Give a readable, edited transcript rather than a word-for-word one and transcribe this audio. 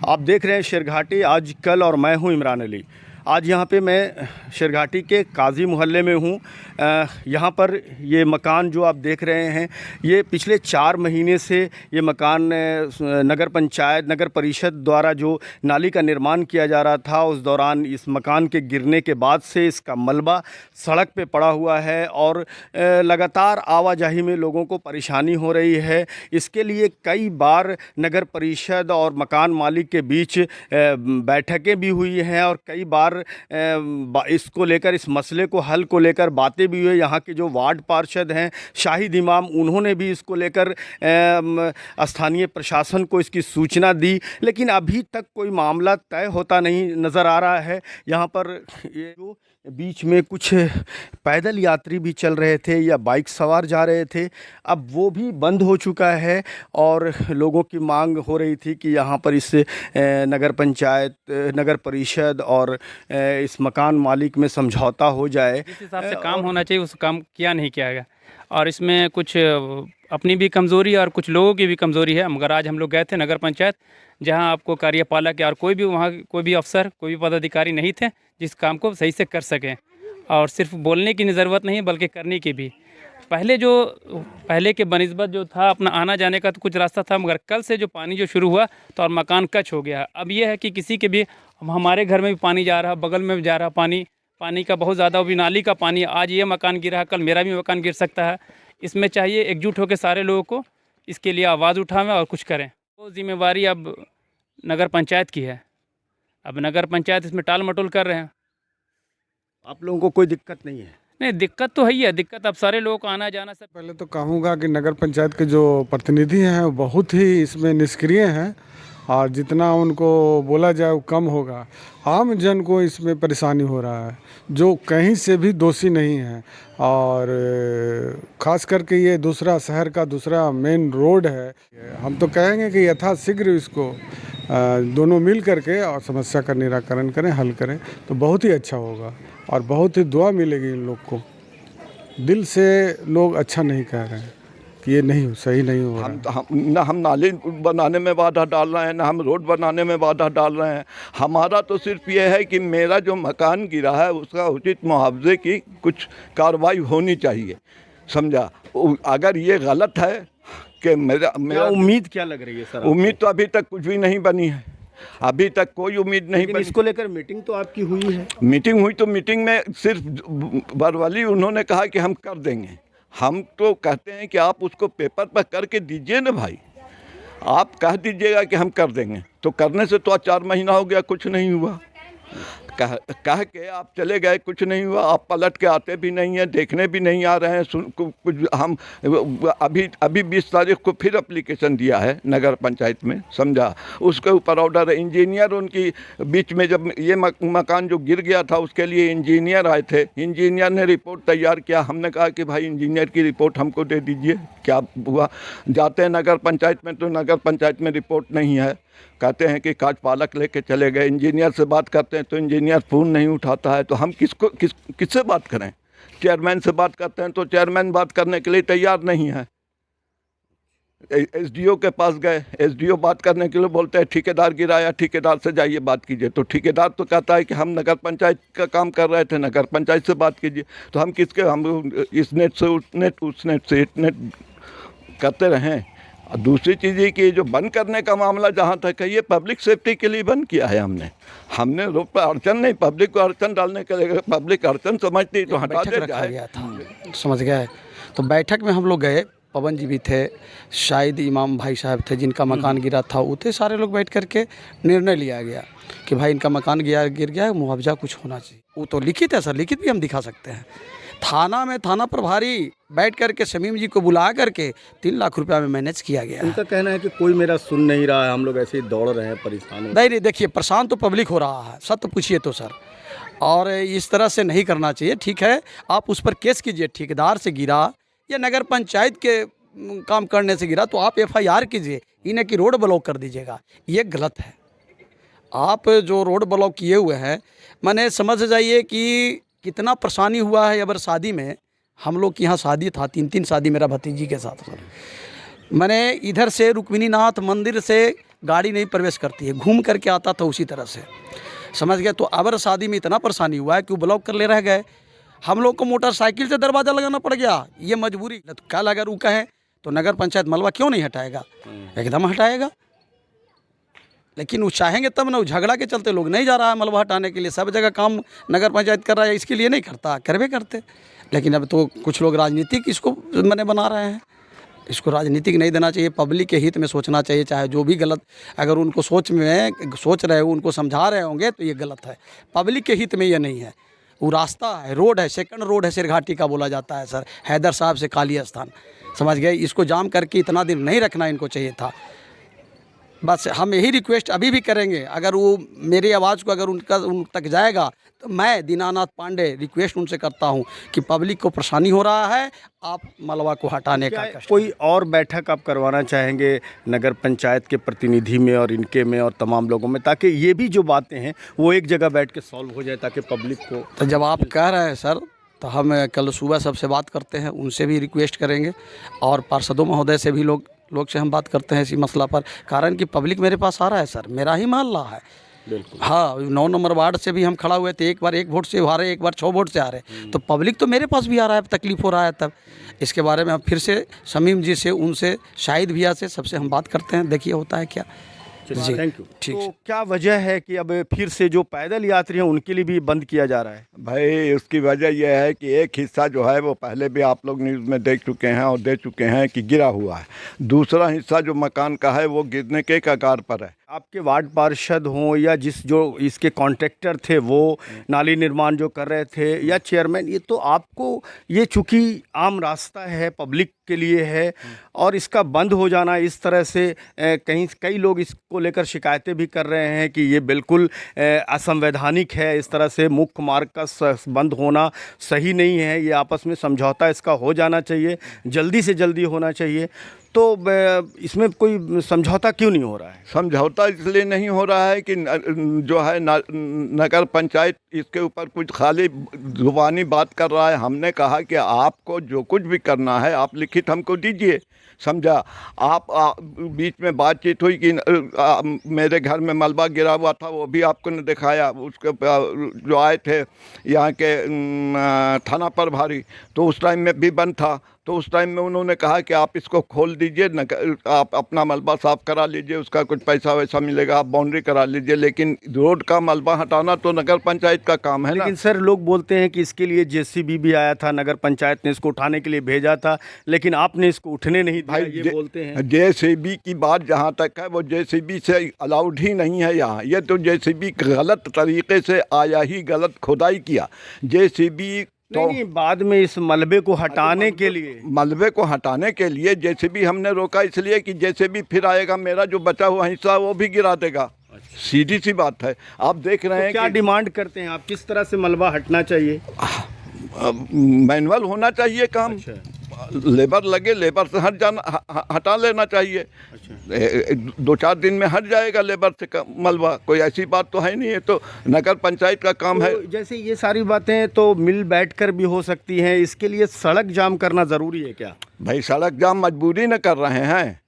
आप देख रहे हैं शेरघाटी आज कल और मैं हूं इमरान अली। आज यहाँ पे मैं शेरघाटी के काजी मोहल्ले में हूँ। यहाँ पर ये मकान जो आप देख रहे हैं, ये पिछले 4 महीने से ये मकान नगर पंचायत नगर परिषद द्वारा जो नाली का निर्माण किया जा रहा था, उस दौरान इस मकान के गिरने के बाद से इसका मलबा सड़क पे पड़ा हुआ है और लगातार आवाजाही में लोगों को परेशानी हो रही है। इसके लिए कई बार नगर परिषद और मकान मालिक के बीच बैठकें भी हुई हैं और कई बार इसको लेकर, इस मसले को हल को लेकर बातें भी हुई। यहाँ के जो वार्ड पार्षद हैं शाहिद इमाम, उन्होंने भी इसको लेकर स्थानीय प्रशासन को इसकी सूचना दी, लेकिन अभी तक कोई मामला तय होता नहीं नज़र आ रहा है। यहाँ पर ये जो बीच में कुछ पैदल यात्री भी चल रहे थे या बाइक सवार जा रहे थे, अब वो भी बंद हो चुका है और लोगों की मांग हो रही थी कि यहाँ पर इस नगर पंचायत, नगर परिषद और इस मकान मालिक में समझौता हो जाए। जिस हिसाब से काम होना चाहिए उस काम किया नहीं किया गया और इसमें कुछ अपनी भी कमज़ोरी और कुछ लोगों की भी कमज़ोरी है। मगर आज हम लोग गए थे नगर पंचायत, जहां आपको कार्यपालक और कोई भी वहां कोई भी अफसर, कोई भी पदाधिकारी नहीं थे जिस काम को सही से कर सकें। और सिर्फ बोलने की ज़रूरत नहीं बल्कि करने की भी। पहले के बनिस्बत जो था अपना आना जाने का तो कुछ रास्ता था, मगर कल से जो पानी जो शुरू हुआ तो और मकान कच हो गया। अब ये है कि किसी के भी, हमारे घर में भी पानी जा रहा, बगल में भी जा रहा पानी का बहुत ज़्यादा, वो भी नाली का पानी। आज ये मकान गिरा है, कल मेरा भी मकान गिर सकता है। इसमें चाहिए एकजुट होकर सारे लोगों को इसके लिए आवाज़ उठाएं और कुछ करें। वो जिम्मेवारी अब नगर पंचायत की है। अब नगर पंचायत इसमें टाल मटोल कर रहे हैं। आप लोगों को कोई दिक्कत नहीं है? नहीं, दिक्कत तो है ही है। दिक्कत अब सारे लोगों को आना जाना सब। पहले तो कहूँगा कि नगर पंचायत के जो प्रतिनिधि हैं वो बहुत ही इसमें निष्क्रिय हैं और जितना उनको बोला जाए वो कम होगा। आम जन को इसमें परेशानी हो रहा है जो कहीं से भी दोषी नहीं है। और ख़ास करके ये दूसरा शहर का दूसरा मेन रोड है। हम तो कहेंगे कि यथाशीघ्र इसको दोनों मिल करके और समस्या का निराकरण करें, हल करें तो बहुत ही अच्छा होगा और बहुत ही दुआ मिलेगी इन लोग को। दिल से लोग अच्छा नहीं कह रहे हैं कि ये नहीं सही नहीं हो रहा। हम नाली बनाने में बाधा डाल रहे हैं, ना हम रोड बनाने में बाधा डाल रहे हैं। हमारा तो सिर्फ ये है कि मेरा जो मकान गिरा है उसका उचित मुआवजे की कुछ कार्रवाई होनी चाहिए, समझा। अगर ये गलत है कि मेरा उम्मीद क्या लग रही है सर? उम्मीद तो अभी तक कुछ भी नहीं बनी है, अभी तक कोई उम्मीद नहीं बनी। इसको लेकर मीटिंग तो आपकी हुई है? मीटिंग हुई तो मीटिंग में सिर्फ वर्बली उन्होंने कहा कि हम कर देंगे। हम तो कहते हैं कि आप उसको पेपर पर करके दीजिए ना भाई। आप कह दीजिएगा कि हम कर देंगे, तो करने से तो 4 महीना हो गया, कुछ नहीं हुआ। कह के आप चले गए, कुछ नहीं हुआ। आप पलट के आते भी नहीं हैं, देखने भी नहीं आ रहे हैं। कुछ हम अभी 20 तारीख को फिर एप्लीकेशन दिया है नगर पंचायत में, समझा। उसके ऊपर ऑर्डर है। इंजीनियर उनकी बीच में जब ये मकान जो गिर गया था उसके लिए इंजीनियर आए थे। इंजीनियर ने रिपोर्ट तैयार किया। हमने कहा कि भाई इंजीनियर की रिपोर्ट हमको दे दीजिए। क्या हुआ, जाते हैं नगर पंचायत में तो नगर पंचायत में रिपोर्ट नहीं है। कहते हैं कि कार्यपालक लेके चले गए। इंजीनियर से बात करते हैं तो इंजीनियर फ़ोन नहीं उठाता है। तो हम किससे बात करें? चेयरमैन से बात करते हैं तो चेयरमैन बात करने के लिए तैयार नहीं है। एसडीओ के पास गए, एसडीओ बात करने के लिए बोलते हैं ठेकेदार गिराया, ठेकेदार से जाइए बात कीजिए। तो ठेकेदार तो कहता है कि हम नगर पंचायत का काम कर रहे थे, नगर पंचायत से बात कीजिए। तो हम इस नेट से उस नेट, उस नेट से इस नेट करते रहें। और दूसरी चीज़ ये कि जो बंद करने का मामला जहाँ तक है, ये पब्लिक सेफ्टी के लिए बंद किया है हमने रोड पर अड़चन नहीं, पब्लिक को अड़चन डालने के लिए। पब्लिक अड़चन समझती तो हटा दे जाए। समझ गया है। तो बैठक में हम लोग गए, पवन जी भी थे, शाहिद इमाम भाई साहब थे जिनका मकान गिरा था, वो थे। सारे लोग बैठ करके निर्णय लिया गया कि भाई इनका मकान गिर गया, मुआवजा कुछ होना चाहिए। वो तो लिखित है सर, लिखित भी हम दिखा सकते हैं। थाना में थाना प्रभारी बैठ करके शमीम जी को बुला करके 3 लाख रुपया में मैनेज किया गया। उनका कहना है कि कोई मेरा सुन नहीं रहा है, हम लोग ऐसे ही दौड़ रहे हैं, परेशान। नहीं, देखिए परेशान तो पब्लिक हो रहा है, सत्य पूछिए तो सर। और इस तरह से नहीं करना चाहिए। ठीक है, आप उस पर केस कीजिए। ठेकेदार से गिरा या नगर पंचायत के काम करने से गिरा तो आप FIR कीजिए, इन्हें कि रोड ब्लॉक कर दीजिएगा। ये गलत है। आप जो रोड ब्लॉक किए हुए हैं, माने समझ जाइए कि कितना परेशानी हुआ है। अगर शादी में, हम लोग के यहाँ शादी था, 3 शादी मेरा भतीजी के साथ सर। मैंने इधर से रुक्मिणीनाथ मंदिर से गाड़ी नहीं प्रवेश करती है, घूम करके आता था उसी तरह से, समझ गए। तो अबर शादी में इतना परेशानी हुआ है कि वो ब्लॉक कर ले रह गए, हम लोग को मोटरसाइकिल से दरवाज़ा लगाना पड़ गया, ये मजबूरी। तो कल अगर वो कहें तो नगर पंचायत मलबा क्यों नहीं हटाएगा, एकदम हटाएगा। लेकिन वो चाहेंगे तब ना, वो झगड़ा के चलते लोग नहीं जा रहा है मलबा हटाने के लिए। सब जगह काम नगर पंचायत कर रहा है, इसके लिए नहीं करता, करवे करते। लेकिन अब तो कुछ लोग राजनीतिक इसको मैंने बना रहे हैं, इसको राजनीतिक नहीं देना चाहिए, पब्लिक के हित में सोचना चाहिए। चाहे जो भी गलत अगर उनको सोच रहे हो, उनको समझा रहे होंगे तो ये गलत है, पब्लिक के हित में ये नहीं है। वो रास्ता है, रोड है, सेकंड रोड है शेरघाटी का बोला जाता है सर, हैदर साहब से काली स्थान, समझ गए। इसको जाम करके इतना दिन नहीं रखना इनको चाहिए था। बस हम यही रिक्वेस्ट अभी भी करेंगे, अगर वो मेरी आवाज़ को अगर उन तक जाएगा तो मैं दीनानाथ पांडे रिक्वेस्ट उनसे करता हूं कि पब्लिक को परेशानी हो रहा है, आप मलबा को हटाने का कष्ट कोई और बैठक आप करवाना चाहेंगे नगर पंचायत के प्रतिनिधि में और इनके में और तमाम लोगों में, ताकि ये भी जो बातें हैं वो एक जगह बैठ के सॉल्व हो जाए, ताकि पब्लिक को। तो जब आप कह रहे हैं सर, तो हम कल सुबह सबसे बात करते हैं, उनसे भी रिक्वेस्ट करेंगे और पार्षदों महोदय से भी लोग से हम बात करते हैं इसी मसला पर। कारण कि पब्लिक मेरे पास आ रहा है सर, मेरा ही मोहल्ला है। बिल्कुल। हाँ, 9 नंबर वार्ड से भी हम खड़ा हुए थे, एक बार 1 वोट से हारे, एक बार 6 वोट से हारे। तो पब्लिक तो मेरे पास भी आ रहा है, तकलीफ हो रहा है। तब इसके बारे में हम फिर से शमीम जी से, उनसे, शाहिद भैया से, सबसे हम बात करते हैं, देखिए होता है क्या। जी थैंक यू। ठीक। तो क्या वजह है कि अब फिर से जो पैदल यात्री हैं उनके लिए भी बंद किया जा रहा है? भाई उसकी वजह यह है कि एक हिस्सा जो है वो पहले भी आप लोग न्यूज़ में देख चुके हैं और दे चुके हैं कि गिरा हुआ है। दूसरा हिस्सा जो मकान का है वो गिरने के कगार पर है। आपके वार्ड पार्षद हों या जो इसके कॉन्ट्रैक्टर थे वो नाली निर्माण जो कर रहे थे, या चेयरमैन, ये तो आपको, ये चूँकि आम रास्ता है, पब्लिक के लिए है, और इसका बंद हो जाना इस तरह से कई लोग इसको लेकर शिकायतें भी कर रहे हैं कि ये बिल्कुल असंवैधानिक है, इस तरह से मुख्य मार्ग का बंद होना सही नहीं है, ये आपस में समझौता इसका हो जाना चाहिए, जल्दी से जल्दी होना चाहिए। तो इसमें कोई समझौता क्यों नहीं हो रहा है? समझौता इसलिए नहीं हो रहा है कि जो है नगर पंचायत इसके ऊपर कुछ खाली जुबानी बात कर रहा है। हमने कहा कि आपको जो कुछ भी करना है आप लिखित हमको दीजिए, समझा। आप बीच में बातचीत हुई कि मेरे घर में मलबा गिरा हुआ था, वो भी आपको ने दिखाया। उसके जो आए थे यहाँ के थाना प्रभारी, तो उस टाइम में भी बंद था। तो उस टाइम में उन्होंने कहा कि आप इसको खोल दीजिए, आप अपना मलबा साफ़ करा लीजिए, उसका कुछ पैसा वैसा मिलेगा, आप बाउंड्री करा लीजिए। लेकिन रोड का मलबा हटाना तो नगर पंचायत का काम है ना। लेकिन सर लोग बोलते हैं कि इसके लिए जेसीबी भी आया था, नगर पंचायत ने इसको उठाने के लिए भेजा था, लेकिन आपने इसको उठने नहीं दिया, ये बोलते हैं। जेसीबी की बात जहाँ तक है, वो जेसीबी से अलाउड ही नहीं है यहाँ। ये तो जेसीबी गलत तरीके से आया ही, गलत खुदाई किया जेसीबी। तो नहीं, बाद में इस मलबे को हटाने के लिए जेसीबी हमने रोका, इसलिए कि जेसीबी फिर आएगा, मेरा जो बचा हुआ हिस्सा वो भी गिरा देगा। सीधी सी बात है। आप देख रहे हैं क्या डिमांड करते हैं आप, किस तरह से मलबा हटना चाहिए? मैनुअल होना चाहिए काम। अच्छा। लेबर लगे, लेबर से हटा लेना चाहिए। अच्छा। 2-4 दिन में हट जाएगा लेबर से मलबा, कोई ऐसी बात तो है नहीं है। तो नगर पंचायत का काम है। जैसे ये सारी बातें तो मिल बैठकर भी हो सकती हैं, इसके लिए सड़क जाम करना ज़रूरी है क्या? भाई सड़क जाम मजबूरी न कर रहे हैं,